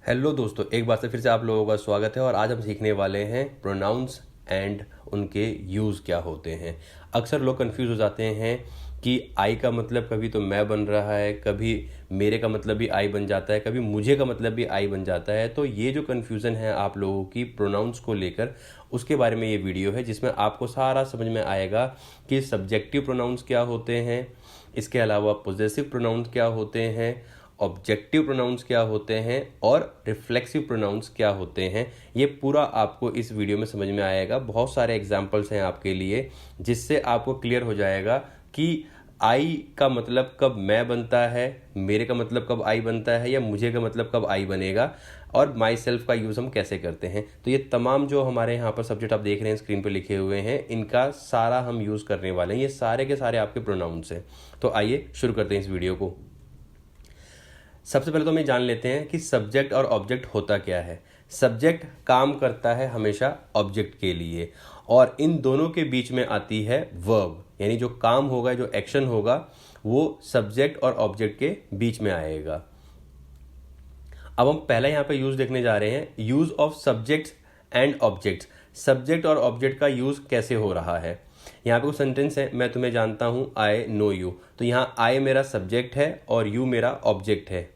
Hello दोस्तों, एक बार से फिर से आप लोगों का स्वागत है और आज हम सीखने वाले हैं प्रोनाउंस एंड उनके यूज़ क्या होते हैं। अक्सर लोग कंफ्यूज हो जाते हैं कि आई का मतलब कभी तो मैं बन रहा है, कभी मेरे का मतलब भी आई बन जाता है, कभी मुझे का मतलब भी आई बन जाता है। तो ये जो कन्फ्यूज़न है आप लोगों की प्रोनाउंस को लेकर, उसके बारे में ये वीडियो है जिसमें आपको सारा समझ में आएगा कि सब्जेक्टिव प्रोनाउंस क्या होते हैं, इसके अलावा पॉजेसिव प्रोनाउंस क्या होते हैं, ऑब्जेक्टिव प्रोनाउंस क्या होते हैं और रिफ्लेक्सिव प्रोनाउंस क्या होते हैं। ये पूरा आपको इस वीडियो में समझ में आएगा। बहुत सारे एग्जांपल्स हैं आपके लिए जिससे आपको क्लियर हो जाएगा कि आई का मतलब कब मैं बनता है, मेरे का मतलब कब आई बनता है, या मुझे का मतलब कब आई बनेगा, और माई सेल्फ का यूज़ हम कैसे करते हैं। तो ये तमाम जो हमारे यहाँ पर सब्जेक्ट आप देख रहे हैं स्क्रीन पर लिखे हुए हैं, इनका सारा हम यूज़ करने वाले हैं। ये सारे के सारे आपके प्रोनाउंस हैं। तो आइए शुरू करते हैं इस वीडियो को। सबसे पहले तो हम ये जान लेते हैं कि सब्जेक्ट और ऑब्जेक्ट होता क्या है। सब्जेक्ट काम करता है हमेशा ऑब्जेक्ट के लिए, और इन दोनों के बीच में आती है वर्ब, यानी जो काम होगा, जो एक्शन होगा, वो सब्जेक्ट और ऑब्जेक्ट के बीच में आएगा। अब हम पहले यहाँ पे यूज़ देखने जा रहे हैं, use of subjects and objects. Subject और ऑब्जेक्ट का यूज़ कैसे हो रहा है। यहाँ पे कुछ सेंटेंस है, मैं तुम्हें जानता हूँ, आई नो यू। तो यहाँ आई मेरा सब्जेक्ट है और यू मेरा ऑब्जेक्ट है।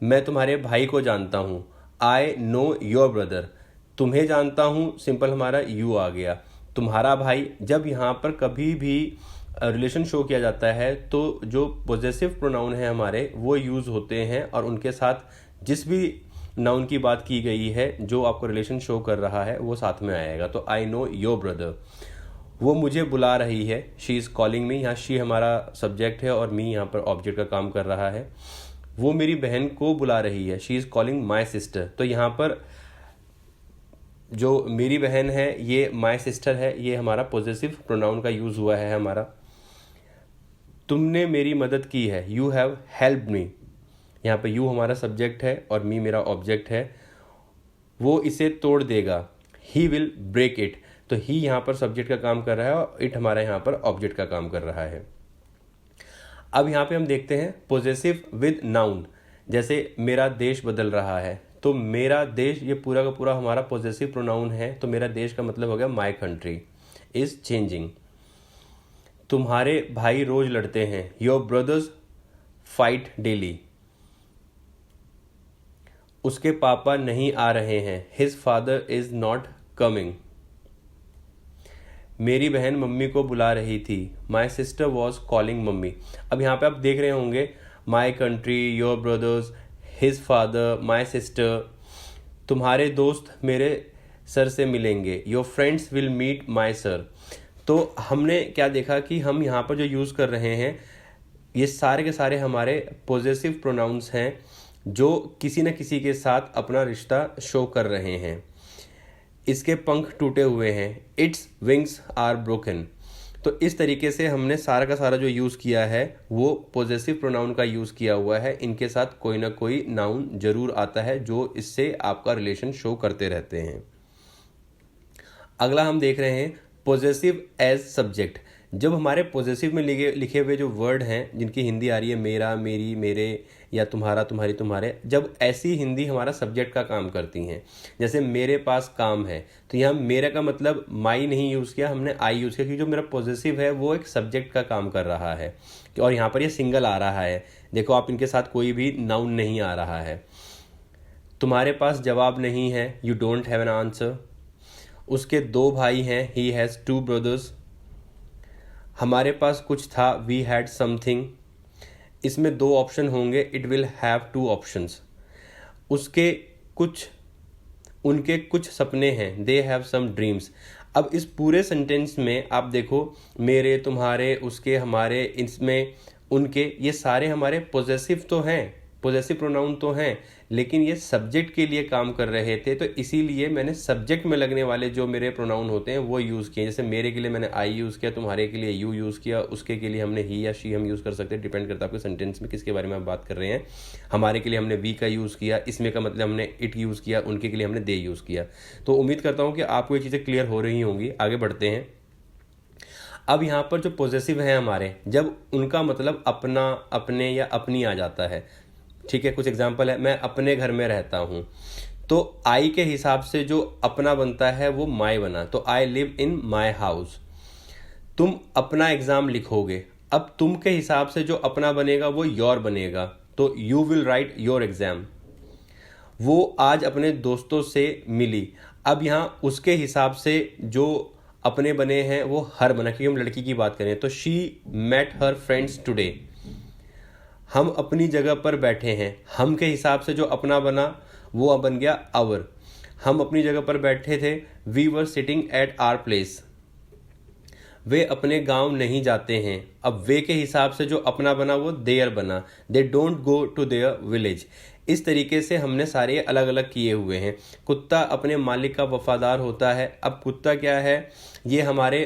मैं तुम्हारे भाई को जानता हूँ, आई नो योर ब्रदर। तुम्हें जानता हूँ, सिंपल हमारा यू आ गया। तुम्हारा भाई, जब यहाँ पर कभी भी रिलेशन शो किया जाता है तो जो पोजेसिव प्रोनाउन है हमारे, वो यूज़ होते हैं और उनके साथ जिस भी नाउन की बात की गई है जो आपको रिलेशन शो कर रहा है वो साथ में आएगा। तो आई नो योर ब्रदर। वो मुझे बुला रही है, शी इज़ कॉलिंग मी। यहाँ शी हमारा सब्जेक्ट है और मी यहाँ पर ऑब्जेक्ट का काम कर रहा है। वो मेरी बहन को बुला रही है, she is calling my sister. तो यहाँ पर जो मेरी बहन है ये माई सिस्टर है, ये हमारा पॉजेसिव प्रोनाउन का यूज़ हुआ है हमारा। तुमने मेरी मदद की है, यू हैव हेल्प्ड मी। यहाँ पे यू हमारा सब्जेक्ट है और मी मेरा ऑब्जेक्ट है। वो इसे तोड़ देगा, ही विल ब्रेक इट। तो ही यहाँ पर सब्जेक्ट का काम कर रहा है और इट हमारा यहाँ पर ऑब्जेक्ट का काम कर रहा है। अब यहाँ पे हम देखते हैं पॉजेसिव विद नाउन। जैसे मेरा देश बदल रहा है, तो मेरा देश, ये पूरा का पूरा हमारा पॉजेसिव प्रोनाउन है। तो मेरा देश का मतलब हो गया माई कंट्री इज चेंजिंग। तुम्हारे भाई रोज लड़ते हैं, योर ब्रदर्स फाइट डेली। उसके पापा नहीं आ रहे हैं, his father is not coming. मेरी बहन मम्मी को बुला रही थी, my sister was calling mummy. अब यहाँ पे आप देख रहे होंगे my country, your brothers, his father, my sister. तुम्हारे दोस्त मेरे सर से मिलेंगे, your friends will meet my sir. तो हमने क्या देखा कि हम यहाँ पर जो यूज़ कर रहे हैं ये सारे के सारे हमारे पॉजेसिव प्रोनाउंस हैं जो किसी न किसी के साथ अपना रिश्ता शो कर रहे हैं। इसके पंख टूटे हुए हैं, इट्स विंग्स आर ब्रोकन। तो इस तरीके से हमने सारा का सारा जो यूज़ किया है वो पॉजेसिव प्रोनाउन का यूज़ किया हुआ है। इनके साथ कोई ना कोई नाउन जरूर आता है जो इससे आपका रिलेशन शो करते रहते हैं। अगला हम देख रहे हैं पॉजेसिव एज सब्जेक्ट। जब हमारे पॉजेसिव में लिखे हुए जो वर्ड हैं जिनकी हिंदी आ रही है मेरा, मेरी, मेरे, या तुम्हारा, तुम्हारी, तुम्हारे, जब ऐसी हिंदी हमारा सब्जेक्ट का काम करती हैं, जैसे मेरे पास काम है, तो यहाँ मेरे का मतलब माई नहीं यूज़ किया, हमने आई यूज़ किया, क्योंकि जो मेरा पॉजेसिव है वो एक सब्जेक्ट का काम कर रहा है। और यहाँ पर ये सिंगल आ रहा है, देखो आप, इनके साथ कोई भी नाउन नहीं आ रहा है। तुम्हारे पास जवाब नहीं है, you don't have an answer. उसके दो भाई हैं, ही हैज़ टू ब्रदर्स। हमारे पास कुछ था, वी हैड समथिंग। इसमें दो ऑप्शन होंगे, it will have two options. उसके कुछ, उनके कुछ सपने हैं, दे हैव सम ड्रीम्स। अब इस पूरे सेंटेंस में आप देखो, मेरे, तुम्हारे, उसके, हमारे, इसमें उनके, ये सारे हमारे पॉजेसिव तो हैं, पॉजेसिव प्रोनाउन तो हैं, लेकिन ये सब्जेक्ट के लिए काम कर रहे थे। तो इसीलिए मैंने सब्जेक्ट में लगने वाले जो मेरे प्रोनाउन होते हैं वो यूज़ किए। जैसे मेरे के लिए मैंने आई यूज़ किया, तुम्हारे के लिए यू यूज़ किया, उसके के लिए हमने ही या शी हम यूज़ कर सकते हैं, डिपेंड करता है आपके सेंटेंस में किसके बारे में आप बात कर रहे हैं। हमारे के लिए हमने वी का यूज़ किया, इसमें का मतलब हमने इट यूज़ किया, उनके के लिए हमने दे यूज़ किया। तो उम्मीद करता हूँ कि आपको ये चीज़ें क्लियर हो रही होंगी। आगे बढ़ते हैं। अब यहाँ पर जो पॉजेसिव है हमारे, जब उनका मतलब अपना, अपने या अपनी आ जाता है, ठीक है, कुछ एग्जाम्पल है, मैं अपने घर में रहता हूँ, तो आई के हिसाब से जो अपना बनता है वो माई बना, तो I live in my house. तुम अपना एग्जाम लिखोगे, अब तुम के हिसाब से जो अपना बनेगा वो योर बनेगा, तो you will write your exam. वो आज अपने दोस्तों से मिली, अब यहाँ उसके हिसाब से जो अपने बने हैं वो हर बना, क्योंकि हम लड़की की बात करें तो she met her friends today. हम अपनी जगह पर बैठे हैं, हम के हिसाब से जो अपना बना वो बन गया आवर। हम अपनी जगह पर बैठे थे, we were sitting at our place. वे अपने गांव नहीं जाते हैं, अब वे के हिसाब से जो अपना बना वो देयर बना, they don't go to their village. इस तरीके से हमने सारे अलग अलग किए हुए हैं। कुत्ता अपने मालिक का वफादार होता है, अब कुत्ता क्या है, ये हमारे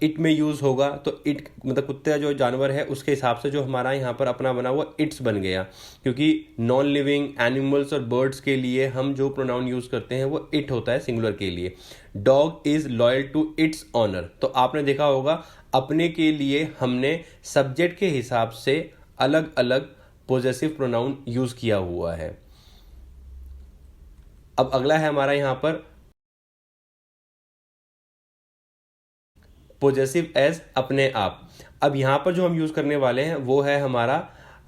इट में यूज़ होगा, तो इट मतलब कुत्ता जो जानवर है उसके हिसाब से जो हमारा यहाँ पर अपना बना वो इट्स बन गया, क्योंकि नॉन लिविंग एनिमल्स और बर्ड्स के लिए हम जो प्रोनाउन यूज़ करते हैं वो इट होता है सिंगुलर के लिए। Dog is loyal to its owner, तो आपने देखा होगा अपने के लिए हमने सब्जेक्ट के हिसाब से अलग अलग पोजेसिव प्रोनाउन यूज़ किया हुआ है। अब अगला है हमारा यहाँ पर पोजेसिव एज अपने आप। अब यहाँ पर जो हम यूज़ करने वाले हैं वो है हमारा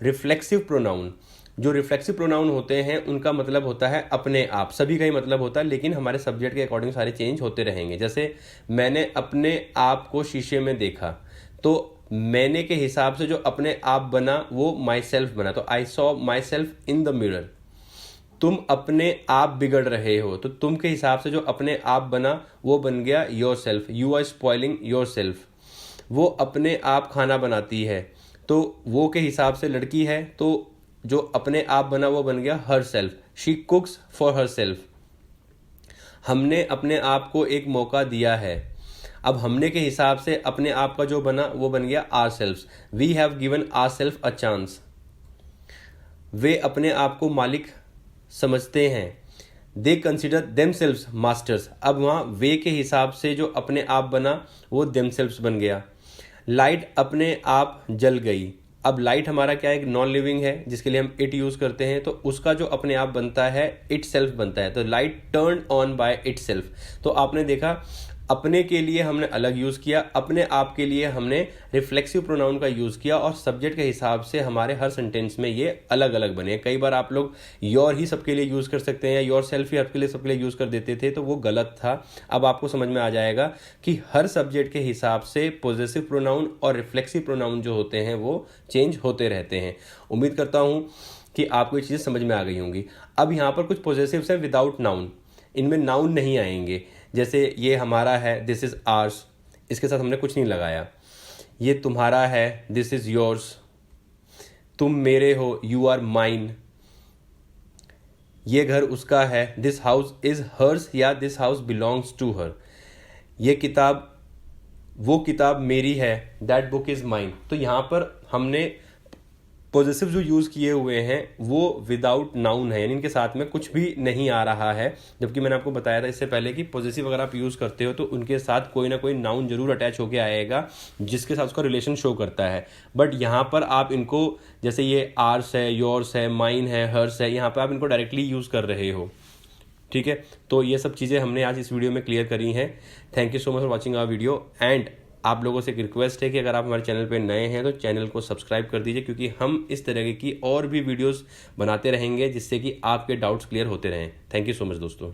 रिफ्लेक्सिव प्रोनाउन। जो रिफ्लेक्सिव प्रोनाउन होते हैं उनका मतलब होता है अपने आप, सभी का ही मतलब होता है, लेकिन हमारे सब्जेक्ट के अकॉर्डिंग सारे चेंज होते रहेंगे। जैसे मैंने अपने आप को शीशे में देखा, तो मैंने के हिसाब से जो अपने आप बना वो माई सेल्फ बना, तो I saw my self in the mirror. तुम अपने आप बिगड़ रहे हो, तो तुम के हिसाब से जो अपने आप बना वो बन गया yourself, you are spoiling yourself. वो अपने आप खाना बनाती है, तो वो के हिसाब से लड़की है, तो जो अपने आप बना वो बन गया her self, she कुक्स for her self. हमने अपने आप को एक मौका दिया है, अब हमने के हिसाब से अपने आप का जो बना वो बन गया ourself, we have given ourself a chance. वे अपने आप को मालिक समझते हैं, दे कंसिडर देमसेल्व्स मास्टर्स। अब वहाँ वे के हिसाब से जो अपने आप बना वो देमसेल्व्स बन गया। लाइट अपने आप जल गई, अब लाइट हमारा क्या है, एक नॉन लिविंग है जिसके लिए हम इट यूज़ करते हैं, तो उसका जो अपने आप बनता है इट सेल्फ बनता है, तो light turn on by itself. तो आपने देखा अपने के लिए हमने अलग यूज़ किया, अपने आप के लिए हमने रिफ्लेक्सिव प्रोनाउन का यूज़ किया, और सब्जेक्ट के हिसाब से हमारे हर सेंटेंस में ये अलग अलग बने। कई बार आप लोग योर ही सबके लिए यूज़ कर सकते हैं, योर सेल्फ ही सबके लिए यूज़ कर देते थे, तो वो गलत था। अब आपको समझ में आ जाएगा कि हर सब्जेक्ट के हिसाब से पोजेसिव प्रोनाउन और रिफ्लेक्सिव प्रोनाउन जो होते हैं वो चेंज होते रहते हैं। उम्मीद करता हूँ कि आपको ये चीज़ें समझ में आ गई होंगी। अब यहाँ पर कुछ पोजेसिव्स हैं विदाउट नाउन, इनमें नाउन नहीं आएंगे। जैसे ये हमारा है, दिस इज़ आर्स, इसके साथ हमने कुछ नहीं लगाया। ये तुम्हारा है, दिस इज़ योर्स। तुम मेरे हो, यू आर माइन। ये घर उसका है, दिस हाउस इज़ हर्स, या this house belongs to her. ये किताब, वो किताब मेरी है, दैट बुक इज़ माइन। तो यहाँ पर हमने पॉजिटिव जो यूज़ किए हुए हैं वो विदाउट नाउन है, यानी इनके साथ में कुछ भी नहीं आ रहा है। जबकि मैंने आपको बताया था इससे पहले कि पॉजिटिव अगर आप यूज़ करते हो तो उनके साथ कोई ना कोई नाउन जरूर अटैच होके आएगा जिसके साथ उसका रिलेशन शो करता है। बट यहाँ पर आप इनको, जैसे ये आर्स है, योर्स है, माइन है, हर्स है, यहाँ पर आप इनको डायरेक्टली यूज़ कर रहे हो। ठीक है, तो ये सब चीज़ें हमने आज इस वीडियो में क्लियर करी हैं। Thank you so much for watching our video. And आप लोगों से एक रिक्वेस्ट है कि अगर आप हमारे चैनल पे नए हैं तो चैनल को सब्सक्राइब कर दीजिए, क्योंकि हम इस तरह की और भी वीडियोस बनाते रहेंगे जिससे कि आपके डाउट्स क्लियर होते रहें। थैंक यू सो मच दोस्तों।